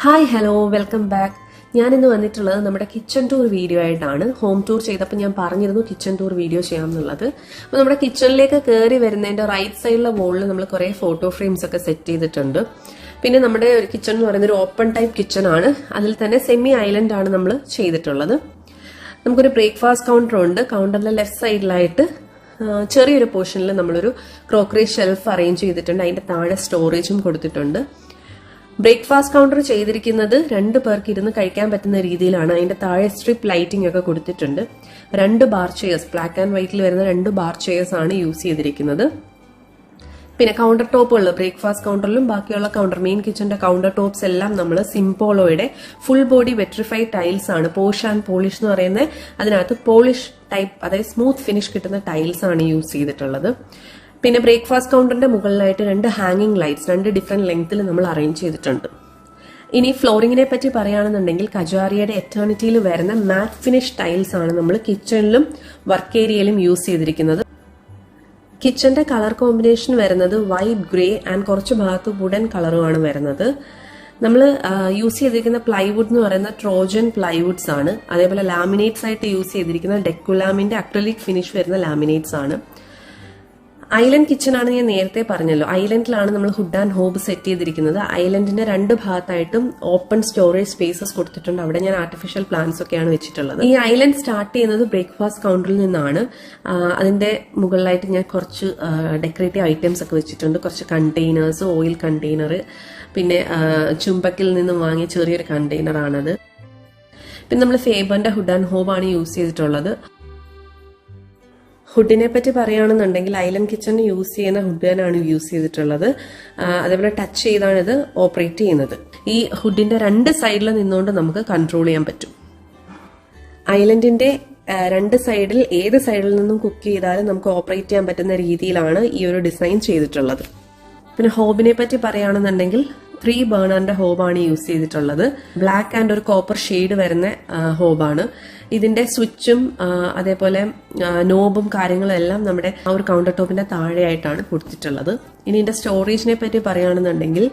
Hi hello welcome back. ഞാനിന്ന് വന്നിട്ടുള്ളത് നമ്മുടെ കിച്ചൺ ടൂർ വീഡിയോ ആയിട്ടാണ്. ഹോം ടൂർ ചെയ്തപ്പോൾ ഞാൻ പറഞ്ഞിരുന്നു കിച്ചൺ ടൂർ വീഡിയോ ചെയ്യാമെന്നുള്ളത്. അപ്പോൾ നമ്മുടെ കിച്ചണിലേക്ക് കയറി വരുന്നതിന്റെ റൈറ്റ് സൈഡിലെ വോളിൽ നമ്മൾ കുറേ ഫോട്ടോ ഫ്രെയിംസ് ഒക്കെ സെറ്റ് ചെയ്തിട്ടുണ്ട്. പിന്നെ നമ്മുടെ ഒരു കിച്ചൺ എന്ന് പറയുന്നത് ഒരു ഓപ്പൺ ടൈപ്പ് കിച്ചൺ ആണ്. അതിൽ തന്നെ സെമി ഐലൻഡ് ആണ് നമ്മൾ ചെയ്തിട്ടുള്ളത്. നമുക്കൊരു ബ്രേക്ക്ഫാസ്റ്റ് കൗണ്ടർ ഉണ്ട്. കൗണ്ടറിന്റെ ലെഫ്റ്റ് സൈഡിലായിട്ട് ചെറിയൊരു പോർഷനിൽ നമ്മളൊരു ക്രോക്കറി ഷെൽഫ് അറേഞ്ച് ചെയ്തിട്ടുണ്ട്. അതിന്റെ താഴെ സ്റ്റോറേജും കൊടുത്തിട്ടുണ്ട്. ബ്രേക്ക്ഫാസ്റ്റ് കൗണ്ടർ ചെയ്തിരിക്കുന്നത് 2 പേർക്ക് ഇരുന്ന് കഴിക്കാൻ പറ്റുന്ന രീതിയിലാണ്. അതിന്റെ താഴെ സ്ട്രിപ്പ് ലൈറ്റിംഗ് ഒക്കെ കൊടുത്തിട്ടുണ്ട്. 2 ബാർ ചെയേഴ്സ്, ബ്ലാക്ക് ആൻഡ് വൈറ്റിൽ വരുന്ന 2 ബാർ ചെയേഴ്സ് ആണ് യൂസ് ചെയ്തിരിക്കുന്നത്. പിന്നെ കൗണ്ടർ ടോപ്പുകൾ ബ്രേക്ക്ഫാസ്റ്റ് കൗണ്ടറിലും ബാക്കിയുള്ള കൗണ്ടർ മെയിൻ കിച്ചന്റെ കൗണ്ടർ ടോപ്സ് എല്ലാം നമ്മൾ സിംപോളോയുടെ ഫുൾ ബോഡി വെട്രിഫൈഡ് ടൈൽസ് ആണ്. പോഷ് ആൻഡ് പോളിഷ് എന്ന് പറയുന്നത് അതിനകത്ത് പോളിഷ് ടൈപ്പ്, അതായത് സ്മൂത്ത് ഫിനിഷ് കിട്ടുന്ന ടൈൽസ് ആണ് യൂസ് ചെയ്തിട്ടുള്ളത്. പിന്നെ ബ്രേക്ക്ഫാസ്റ്റ് കൗണ്ടറിന്റെ മുകളിലായിട്ട് 2 ഹാങ്ങിങ് ലൈറ്റ്സ് 2 ഡിഫറെന്റ് ലെങ്ത്തിൽ നമ്മൾ അറേഞ്ച് ചെയ്തിട്ടുണ്ട്. ഇനി ഫ്ലോറിങ്ങിനെ പറ്റി പറയുകയാണെന്നുണ്ടെങ്കിൽ കജാരിയുടെ എറ്റേണിറ്റിയിൽ വരുന്ന മാറ്റ് ഫിനിഷ് ടൈൽസ് ആണ് നമ്മൾ കിച്ചണിലും വർക്ക് ഏരിയയിലും യൂസ് ചെയ്തിരിക്കുന്നത്. കിച്ചന്റെ കളർ കോമ്പിനേഷൻ വരുന്നത് വൈറ്റ്, ഗ്രേ ആൻഡ് കുറച്ച് ഭാഗത്ത് വുഡൻ കളറുമാണ് വരുന്നത്. നമ്മൾ യൂസ് ചെയ്തിരിക്കുന്ന പ്ലൈവുഡ് എന്ന് പറയുന്ന ട്രോജൻ പ്ലൈവുഡ്സ് ആണ്. അതേപോലെ ലാമിനേറ്റ്സ് ആയിട്ട് യൂസ് ചെയ്തിരിക്കുന്ന ഡെക്കുലാമിന്റെ അക്രലിക് ഫിനിഷ് വരുന്ന ലാമിനേറ്റ്സ് ആണ്. ഐലൻഡ് കിച്ചൺ ആണ് ഞാൻ നേരത്തെ പറഞ്ഞല്ലോ. ഐലൻഡിലാണ് നമ്മൾ ഹുഡ് ആൻഡ് ഹോബ് സെറ്റ് ചെയ്തിരിക്കുന്നത്. ഐലൻഡിന്റെ 2 ഭാഗത്തായിട്ടും ഓപ്പൺ സ്റ്റോറേജ് സ്പേസസ് കൊടുത്തിട്ടുണ്ട്. അവിടെ ഞാൻ ആർട്ടിഫിഷ്യൽ പ്ലാന്റ്സ് ഒക്കെയാണ് വെച്ചിട്ടുള്ളത്. ഈ ഐലൻഡ് സ്റ്റാർട്ട് ചെയ്യുന്നത് ബ്രേക്ക്ഫാസ്റ്റ് കൗണ്ടറിൽ നിന്നാണ്. അതിന്റെ മുകളിലായിട്ട് ഞാൻ കുറച്ച് ഡെക്കറേറ്റീവ് ഐറ്റംസ് ഒക്കെ വെച്ചിട്ടുണ്ട്. കുറച്ച് കണ്ടെയ്നേഴ്സ്, ഓയിൽ കണ്ടെയ്നർ, പിന്നെ ചുംബക്കിൽ നിന്നും വാങ്ങിയ ചെറിയൊരു കണ്ടെയ്നർ ആണത്. പിന്നെ നമ്മൾ ഫേബറിന്റെ ഹുഡ് ആൻഡ് ഹോബ് ആണ് യൂസ് ചെയ്തിട്ടുള്ളത്. ഹുഡിനെ പറ്റി പറയുകയാണെന്നുണ്ടെങ്കിൽ ഐലൻഡ് കിച്ചണിന് യൂസ് ചെയ്യുന്ന ഹുഡാണ് യൂസ് ചെയ്തിട്ടുള്ളത്. അതേപോലെ ടച്ച് ചെയ്താണ് ഇത് ഓപ്പറേറ്റ് ചെയ്യുന്നത്. ഈ ഹുഡിന്റെ 2 സൈഡിൽ നിന്നുകൊണ്ട് നമുക്ക് കൺട്രോൾ ചെയ്യാൻ പറ്റും. ഐലൻഡിന്റെ 2 സൈഡിൽ ഏത് സൈഡിൽ നിന്നും കുക്ക് ചെയ്താലും നമുക്ക് ഓപ്പറേറ്റ് ചെയ്യാൻ പറ്റുന്ന രീതിയിലാണ് ഈ ഒരു ഡിസൈൻ ചെയ്തിട്ടുള്ളത്. പിന്നെ ഹോബിനെ പറ്റി പറയുകയാണെന്നുണ്ടെങ്കിൽ 3 ബേണറിന്റെ ഹോബാണ് യൂസ് ചെയ്തിട്ടുള്ളത്. ബ്ലാക്ക് ആൻഡ് ഒരു കോപ്പർ ഷെയ്ഡ് വരുന്ന ഹോബാണ്. ഇതിന്റെ സ്വിച്ചും അതേപോലെ നോബും കാര്യങ്ങളും എല്ലാം നമ്മുടെ ആ ഒരു കൗണ്ടർ ടോപ്പിന്റെ താഴെയായിട്ടാണ് കൊടുത്തിട്ടുള്ളത്. ഇനി ഇതിന്റെ സ്റ്റോറേജിനെ പറ്റി പറയുകയാണെന്നുണ്ടെങ്കിൽ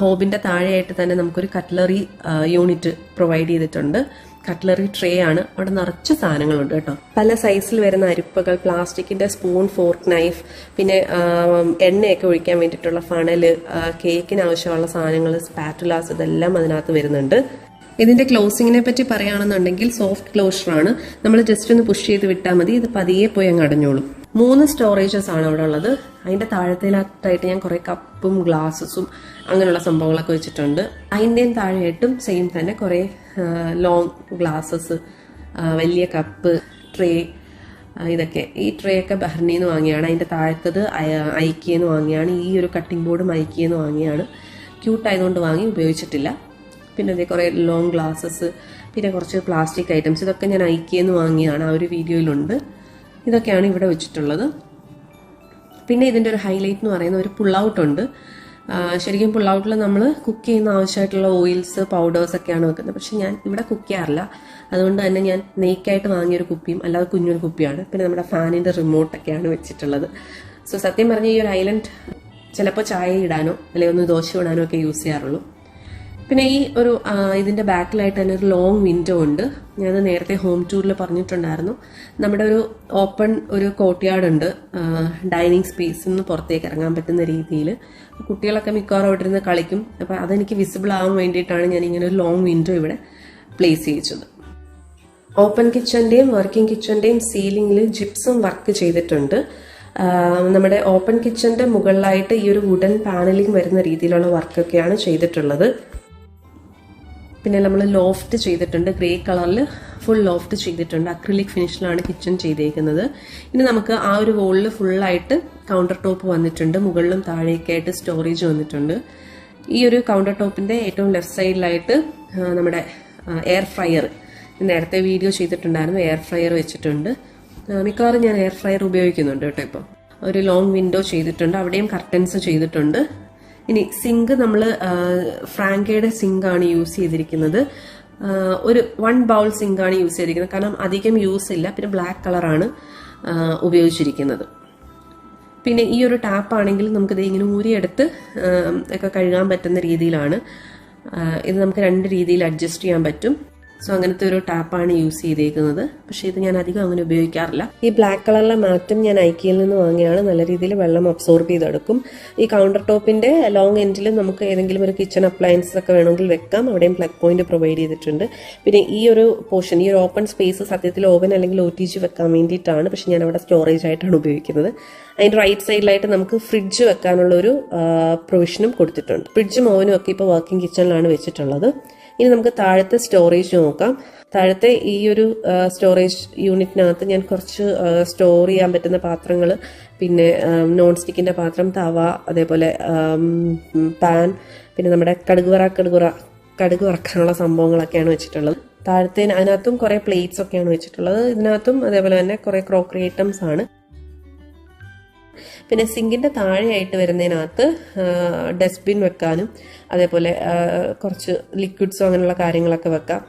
ഹോബിന്റെ താഴെയായിട്ട് തന്നെ നമുക്കൊരു കട്ട്ലറി യൂണിറ്റ് പ്രൊവൈഡ് ചെയ്തിട്ടുണ്ട്. കട്ട്ലറി ട്രേ ആണ്. അവിടെ നിറച്ച് സാധനങ്ങളുണ്ട് കേട്ടോ. പല സൈസിൽ വരുന്ന അരിപ്പകൾ, പ്ലാസ്റ്റിക്കിന്റെ സ്പൂൺ, ഫോർക്ക്, നൈഫ്, പിന്നെ എണ്ണയൊക്കെ ഒഴിക്കാൻ വേണ്ടിയിട്ടുള്ള ഫണല്, കേക്കിന് ആവശ്യമുള്ള സാധനങ്ങൾ, സ്പാറ്റുലാസ്, ഇതെല്ലാം അതിനകത്ത് വരുന്നുണ്ട്. ഇതിന്റെ ക്ലോസിങ്ങിനെ പറ്റി പറയുകയാണെന്നുണ്ടെങ്കിൽ സോഫ്റ്റ് ക്ലോഷർ ആണ്. നമ്മൾ ജസ്റ്റ് ഒന്ന് പുഷ് ചെയ്ത് വിട്ടാൽ മതി. ഇത് പതിയെ പോയി അങ്ങ് അടഞ്ഞോളും. 3 സ്റ്റോറേജസ് ആണ് അവിടെ ഉള്ളത്. അതിന്റെ താഴത്തേലായിട്ട് ഞാൻ കുറെ കപ്പും ഗ്ലാസസും അങ്ങനെയുള്ള സംഭവങ്ങളൊക്കെ വെച്ചിട്ടുണ്ട്. അതിന്റെയും താഴെയായിട്ടും സെയിം തന്നെ കുറെ ലോങ് ഗ്ലാസസ്, വലിയ കപ്പ്, ട്രേ, ഇതൊക്കെ. ഈ ട്രേ ഒക്കെ ബഹ്റിനിന്ന് വാങ്ങിയാണ്. അതിന്റെ താഴത്തത് ഐക്കിയെന്ന് വാങ്ങിയാണ്. ഈ ഒരു കട്ടിംഗ് ബോർഡും ഐക്കിയെന്ന് വാങ്ങിയാണ്. ക്യൂട്ട് ആയതുകൊണ്ട് വാങ്ങി, ഉപയോഗിച്ചിട്ടില്ല. പിന്നെ അതേ കുറെ ലോങ് ഗ്ലാസസ്, പിന്നെ കുറച്ച് പ്ലാസ്റ്റിക് ഐറ്റംസ്, ഇതൊക്കെ ഞാൻ ഐക്കിയെന്ന് വാങ്ങിയാണ്. ആ ഒരു വീഡിയോയിലുണ്ട്. ഇതൊക്കെയാണ് ഇവിടെ വെച്ചിട്ടുള്ളത്. പിന്നെ ഇതിന്റെ ഒരു ഹൈലൈറ്റ് എന്ന് പറയുന്ന ഒരു പുൾ ഔട്ട് ഉണ്ട്. ശരിക്കും പുൾ ഔട്ടിൽ നമ്മൾ കുക്ക് ചെയ്യുന്ന ആവശ്യമായിട്ടുള്ള ഓയിൽസ്, പൗഡേഴ്സ് ഒക്കെയാണ് വെക്കുന്നത്. പക്ഷെ ഞാൻ ഇവിടെ കുക്ക് ചെയ്യാറില്ല. അതുകൊണ്ട് തന്നെ ഞാൻ നെയ്ക്കായിട്ട് വാങ്ങിയൊരു കുപ്പിയും അല്ലാതെ കുഞ്ഞൊരു കുപ്പിയാണ്. പിന്നെ നമ്മുടെ ഫാനിന്റെ റിമോട്ടൊക്കെയാണ് വെച്ചിട്ടുള്ളത്. സോ സത്യം പറഞ്ഞ ഈ ഒരു ഐലൻഡ് ചിലപ്പോൾ ചായ ഇടാനോ അല്ലെങ്കിൽ ഒന്ന് ദോശ ഇടാനോ ഒക്കെ യൂസ് ചെയ്യാറുള്ളൂ. പിന്നെ ഈ ഒരു ഇതിന്റെ ബാക്കിലായിട്ട് തന്നെ ഒരു ലോങ് വിൻഡോ ഉണ്ട്. ഞാനത് നേരത്തെ ഹോം ടൂറിൽ പറഞ്ഞിട്ടുണ്ടായിരുന്നു. നമ്മുടെ ഒരു ഓപ്പൺ ഒരു കോർട്ട്യാർഡ് ഉണ്ട്. ഡൈനിങ് സ്പേസിൽ നിന്ന് പുറത്തേക്ക് ഇറങ്ങാൻ പറ്റുന്ന രീതിയിൽ. കുട്ടികളൊക്കെ മിക്കവാറും അവിടെ ഇരുന്ന് കളിക്കും. അപ്പൊ അതെനിക്ക് വിസിബിൾ ആവാൻ വേണ്ടിയിട്ടാണ് ഞാൻ ഇങ്ങനെ ഒരു ലോങ് വിൻഡോ ഇവിടെ പ്ലേസ് ചെയ്യിച്ചത്. ഓപ്പൺ കിച്ചന്റെയും വർക്കിംഗ് കിച്ചന്റെയും സീലിംഗിൽ ജിപ്സും വർക്ക് ചെയ്തിട്ടുണ്ട്. നമ്മുടെ ഓപ്പൺ കിച്ചന്റെ മുകളിലായിട്ട് ഈ ഒരു വുഡൻ പാനലിംഗ് വരുന്ന രീതിയിലുള്ള വർക്കൊക്കെയാണ് ചെയ്തിട്ടുള്ളത്. പിന്നെ നമ്മൾ ലോഫ്റ്റ് ചെയ്തിട്ടുണ്ട്. ഗ്രേ കളറിൽ ഫുൾ ലോഫ്റ്റ് ചെയ്തിട്ടുണ്ട്. അക്രിലിക് ഫിനിഷിലാണ് കിച്ചൺ ചെയ്തേക്കുന്നത്. ഇനി നമുക്ക് ആ ഒരു വോളിൽ ഫുള്ളായിട്ട് കൗണ്ടർ ടോപ്പ് വന്നിട്ടുണ്ട്. മുകളിലും താഴേക്കായിട്ട് സ്റ്റോറേജ് വന്നിട്ടുണ്ട്. ഈ ഒരു കൗണ്ടർ ടോപ്പിന്റെ ഏറ്റവും ലെഫ്റ്റ് സൈഡിലായിട്ട് നമ്മുടെ എയർ ഫ്രയർ, നേരത്തെ വീഡിയോ ചെയ്തിട്ടുണ്ടായിരുന്നു, എയർ ഫ്രയർ വെച്ചിട്ടുണ്ട്. മിക്കവാറും ഞാൻ എയർ ഫ്രയർ ഉപയോഗിക്കുന്നുണ്ട് കേട്ടോ. ഇപ്പോൾ ഒരു ലോങ് വിൻഡോ ചെയ്തിട്ടുണ്ട്. അവിടെയും കർട്ടൻസ് ചെയ്തിട്ടുണ്ട്. ഇനി സിങ്ക് നമ്മൾ ഫ്രാങ്കയുടെ സിങ്ക് ആണ് യൂസ് ചെയ്തിരിക്കുന്നത്. ഒരു 1 ബൗൾ സിങ്ക് ആണ് യൂസ് ചെയ്തിരിക്കുന്നത്. കാരണം അധികം യൂസ് ഇല്ല. പിന്നെ ബ്ലാക്ക് കളറാണ് ഉപയോഗിച്ചിരിക്കുന്നത്. പിന്നെ ഈ ഒരു ടാപ്പ് ആണെങ്കിൽ നമുക്കിത് ഇങ്ങനെ ഊരിയെടുത്ത് ഒക്കെ കഴുകാൻ പറ്റുന്ന രീതിയിലാണ് ഇത് നമുക്ക് 2 രീതിയിൽ അഡ്ജസ്റ്റ് ചെയ്യാൻ പറ്റും. സോ അങ്ങനത്തെ ഒരു ടാപ്പാണ് യൂസ് ചെയ്തേക്കുന്നത്. പക്ഷെ ഇത് ഞാൻ അധികം അങ്ങനെ ഉപയോഗിക്കാറില്ല. ഈ ബ്ലാക്ക് കളറിലെ മാറ്റും ഞാൻ ഐക്കിയിൽ നിന്ന് വാങ്ങിയാണ്. നല്ല രീതിയിൽ വെള്ളം അബ്സോർബ് ചെയ്തെടുക്കും. ഈ കൗണ്ടർ ടോപ്പിന്റെ ലോങ് എൻഡിൽ നമുക്ക് ഏതെങ്കിലും ഒരു കിച്ചൺ അപ്ലയൻസസ് ഒക്കെ വേണമെങ്കിൽ വെക്കാം. അവിടെയും പ്ലഗ് പോയിന്റ് പ്രൊവൈഡ് ചെയ്തിട്ടുണ്ട്. പിന്നെ ഈ ഒരു പോർഷൻ, ഈ ഒരു ഓപ്പൺ സ്പേസ് സത്യത്തിൽ ഓവൻ അല്ലെങ്കിൽ OTG വെക്കാൻ വേണ്ടിയിട്ടാണ്. പക്ഷെ ഞാൻ അവിടെ സ്റ്റോറേജ് ആയിട്ടാണ് ഉപയോഗിക്കുന്നത്. അതിന്റെ റൈറ്റ് സൈഡിലായിട്ട് നമുക്ക് ഫ്രിഡ്ജ് വെക്കാനുള്ള ഒരു പ്രൊവിഷനും കൊടുത്തിട്ടുണ്ട്. ഫ്രിഡ്ജും ഓവനും ഒക്കെ ഇപ്പോൾ വർക്കിംഗ് കിച്ചണിലാണ് വെച്ചിട്ടുള്ളത്. ഇനി നമുക്ക് താഴത്തെ സ്റ്റോറേജ് നോക്കാം. താഴത്തെ ഈ ഒരു സ്റ്റോറേജ് യൂണിറ്റിനകത്ത് ഞാൻ കുറച്ച് സ്റ്റോർ ചെയ്യാൻ പറ്റുന്ന പാത്രങ്ങൾ, പിന്നെ നോൺ സ്റ്റിക്കിന്റെ പാത്രം, തവ, അതേപോലെ പാൻ, പിന്നെ നമ്മുടെ കടുക് വറക്കാനുള്ള സംഭവങ്ങളൊക്കെയാണ് വെച്ചിട്ടുള്ളത്. താഴത്തെ അതിനകത്തും കുറെ പ്ലേറ്റ്സ് ഒക്കെയാണ് വെച്ചിട്ടുള്ളത്. ഇതിനകത്തും അതേപോലെ തന്നെ കുറെ ക്രോക്കറി ഐറ്റംസ് ആണ്. പിന്നെ സിങ്കിന്റെ താഴെയായിട്ട് വരുന്നതിനകത്ത് ഡസ്റ്റ്ബിൻ വെക്കാനും അതേപോലെ കുറച്ച് ലിക്വിഡ്സോ അങ്ങനെയുള്ള കാര്യങ്ങളൊക്കെ വെക്കാം.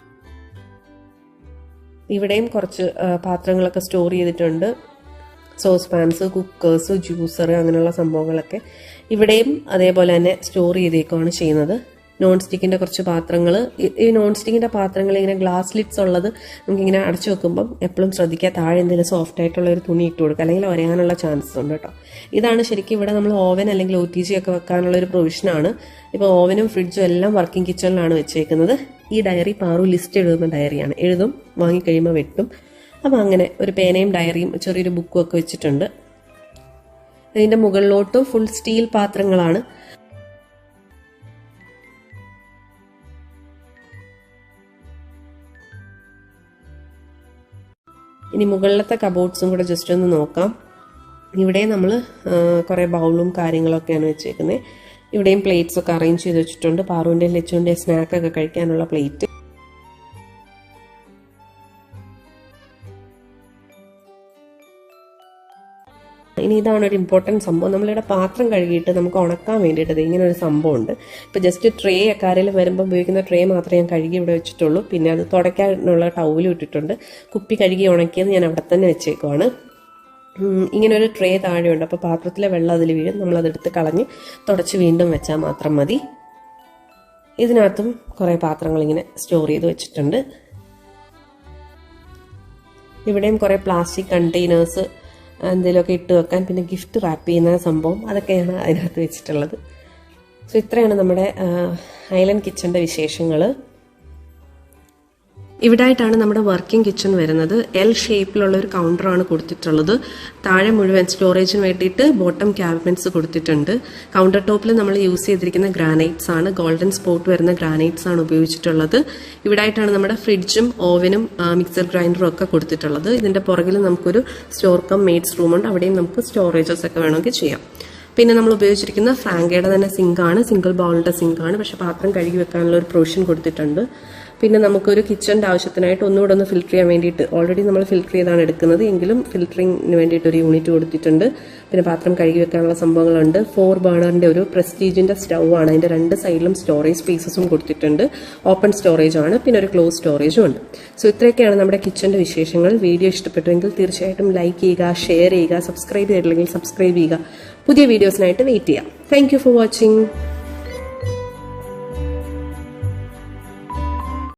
ഇവിടെയും കുറച്ച് പാത്രങ്ങളൊക്കെ സ്റ്റോർ ചെയ്തിട്ടുണ്ട്. സോസ് പാൻസ്, കുക്കേഴ്സ്, ജ്യൂസർ അങ്ങനെയുള്ള സംഭവങ്ങളൊക്കെ ഇവിടെയും അതേപോലെ തന്നെ സ്റ്റോർ ചെയ്തേക്കുവാണ് ചെയ്യുന്നത്. നോൺ സ്റ്റിക്കിന്റെ കുറച്ച് പാത്രങ്ങൾ, ഈ നോൺ സ്റ്റിക്കിന്റെ പാത്രങ്ങൾ ഇങ്ങനെ ഗ്ലാസ് ലിഡ്സ് ഉള്ളത് നമുക്കിങ്ങനെ അടച്ചു വെക്കുമ്പം എപ്പോഴും ശ്രദ്ധിക്കുക, താഴെ എന്തെങ്കിലും സോഫ്റ്റ് ആയിട്ടുള്ള ഒരു തുണി ഇട്ട് കൊടുക്കുക, അല്ലെങ്കിൽ ഒരയാനുള്ള ചാൻസസ് ഉണ്ട് കേട്ടോ. ഇതാണ് ശരിക്കും ഇവിടെ നമ്മൾ ഓവൻ അല്ലെങ്കിൽ OTG ഒക്കെ വെക്കാനുള്ള ഒരു പ്രൊവിഷനാണ്. ഇപ്പോൾ ഓവനും ഫ്രിഡ്ജും എല്ലാം വർക്കിംഗ് കിച്ചണിലാണ് വെച്ചേക്കുന്നത്. ഈ ഡയറി പാറു ലിസ്റ്റ് എഴുതുന്ന ഡയറിയാണ്. എഴുതും, വാങ്ങിക്കഴിയുമ്പോൾ വെട്ടും. അപ്പം അങ്ങനെ ഒരു പേനയും ഡയറിയും ചെറിയൊരു ബുക്കും ഒക്കെ വെച്ചിട്ടുണ്ട്. ഇതിന്റെ മുകളിലോട്ടും ഫുൾ സ്റ്റീൽ പാത്രങ്ങളാണ്. ഇനി മുകളിലത്തെ കബോർഡ്സും കൂടെ ജസ്റ്റ് ഒന്ന് നോക്കാം. ഇവിടെ നമ്മൾ കുറേ ബൗളും കാര്യങ്ങളൊക്കെയാണ് വെച്ചേക്കുന്നത്. ഇവിടെയും പ്ലേറ്റ്സ് ഒക്കെ അറേഞ്ച് ചെയ്ത് വെച്ചിട്ടുണ്ട്. പാറുവിൻ്റെയും ലച്ചുവിൻ്റെയും സ്നാക്കൊക്കെ കഴിക്കാനുള്ള പ്ലേറ്റ്. ഇനി ഇതാണ് ഒരു ഇമ്പോർട്ടൻറ്റ് സംഭവം. നമ്മളിവിടെ പാത്രം കഴുകിയിട്ട് നമുക്ക് ഉണക്കാൻ വേണ്ടിയിട്ട് ഇങ്ങനെ ഒരു സംഭവമുണ്ട്. ഇപ്പോൾ ജസ്റ്റ് ട്രേ ഒക്കെ ആരെങ്കിലും വരുമ്പോൾ ഉപയോഗിക്കുന്ന ട്രേ മാത്രമേ ഞാൻ കഴുകി ഇവിടെ വെച്ചിട്ടുള്ളൂ. പിന്നെ അത് തുടയ്ക്കാനുള്ള ടൗലും ഇട്ടിട്ടുണ്ട്. കുപ്പി കഴുകി ഉണക്കിയത് ഞാൻ അവിടെ തന്നെ വെച്ചേക്കുവാണ്. ഇങ്ങനെ ഒരു ട്രേ താഴെയുണ്ട്. അപ്പോൾ പാത്രത്തിലെ വെള്ളം അതിൽ വീഴും. നമ്മളതെടുത്ത് കളഞ്ഞ് തുടച്ച് വീണ്ടും വെച്ചാൽ മാത്രം മതി. ഇതിനകത്തും കുറേ പാത്രങ്ങൾ ഇങ്ങനെ സ്റ്റോർ ചെയ്ത് വെച്ചിട്ടുണ്ട്. ഇവിടെയും കുറേ പ്ലാസ്റ്റിക് കണ്ടെയ്നേഴ്സ് എന്തെങ്കിലുമൊക്കെ ഇട്ട് വെക്കാൻ, പിന്നെ ഗിഫ്റ്റ് റാപ്പ് ചെയ്യുന്ന സംഭവം, അതൊക്കെയാണ് അതിനകത്ത് വെച്ചിട്ടുള്ളത്. സോ ഇത്രയാണ് നമ്മുടെ ഐലൻഡ് കിച്ചന്റെ വിശേഷങ്ങൾ. ഇവിടായിട്ടാണ് നമ്മുടെ വർക്കിംഗ് കിച്ചൺ വരുന്നത്. L ഷേപ്പിലുള്ള ഒരു കൗണ്ടറാണ് കൊടുത്തിട്ടുള്ളത്. താഴെ മുഴുവൻ സ്റ്റോറേജിന് വേണ്ടിയിട്ട് ബോട്ടം ക്യാബിനറ്റ്സ് കൊടുത്തിട്ടുണ്ട്. കൗണ്ടർ ടോപ്പിൽ നമ്മൾ യൂസ് ചെയ്തിരിക്കുന്ന ഗ്രാനൈറ്റ്സ് ആണ്. ഗോൾഡൻ സ്പോട്ട് വരുന്ന ഗ്രാനൈറ്റ്സ് ആണ് ഉപയോഗിച്ചിട്ടുള്ളത്. ഇവിടായിട്ടാണ് നമ്മുടെ ഫ്രിഡ്ജും ഓവനും മിക്സർ ഗ്രൈൻഡറും ഒക്കെ കൊടുത്തിട്ടുള്ളത്. ഇതിന്റെ പുറകിൽ നമുക്കൊരു സ്റ്റോർ കം മെയ്ഡ്സ് റൂമുണ്ട്. അവിടെയും നമുക്ക് സ്റ്റോറേജസ് ഒക്കെ വേണമെങ്കിൽ ചെയ്യാം. പിന്നെ നമ്മൾ ഉപയോഗിച്ചിരിക്കുന്ന ഫ്രാങ്കയുടെ തന്നെ സിങ്കാണ്. സിംഗിൾ ബൗളിന്റെ സിങ്കാണ്. പക്ഷെ പാത്രം കഴുകി വെക്കാനുള്ള ഒരു പ്രൊവിഷൻ കൊടുത്തിട്ടുണ്ട്. പിന്നെ നമുക്കൊരു കിച്ചന്റെ ആവശ്യത്തിനായിട്ട് ഒന്നുകൂടെ ഒന്ന് ഫിൽറ്റർ ചെയ്യാൻ വേണ്ടിയിട്ട്, ഓൾറെഡി നമ്മൾ ഫിൽറ്റർ ചെയ്താണ് എടുക്കുന്നത് എങ്കിലും ഫിൽറ്ററിങ്ങിന് വേണ്ടിയിട്ട് ഒരു യൂണിറ്റ് കൊടുത്തിട്ടുണ്ട്. പിന്നെ പാത്രം കഴുകി വെക്കാനുള്ള സംഭവങ്ങളുണ്ട്. 4 ബേണറിന്റെ ഒരു പ്രസ്റ്റീജിന്റെ സ്റ്റൗ ആണ്. അതിന്റെ 2 സൈഡിലും സ്റ്റോറേജ് സ്പേസസും കൊടുത്തിട്ടുണ്ട്. ഓപ്പൺ സ്റ്റോറേജ് ആണ്. പിന്നെ ഒരു ക്ലോസ് സ്റ്റോറേജും ഉണ്ട്. സോ ഇത്രയൊക്കെയാണ് നമ്മുടെ കിച്ചന്റെ വിശേഷങ്ങൾ. വീഡിയോ ഇഷ്ടപ്പെട്ടുവെങ്കിൽ തീർച്ചയായിട്ടും ലൈക്ക് ചെയ്യുക, ഷെയർ ചെയ്യുക, സബ്സ്ക്രൈബ് ചെയ്തിട്ടില്ലെങ്കിൽ സബ്സ്ക്രൈബ് ചെയ്യുക. പുതിയ വീഡിയോസിനായിട്ട് വെയിറ്റ് ചെയ്യാം. Thank you for watching.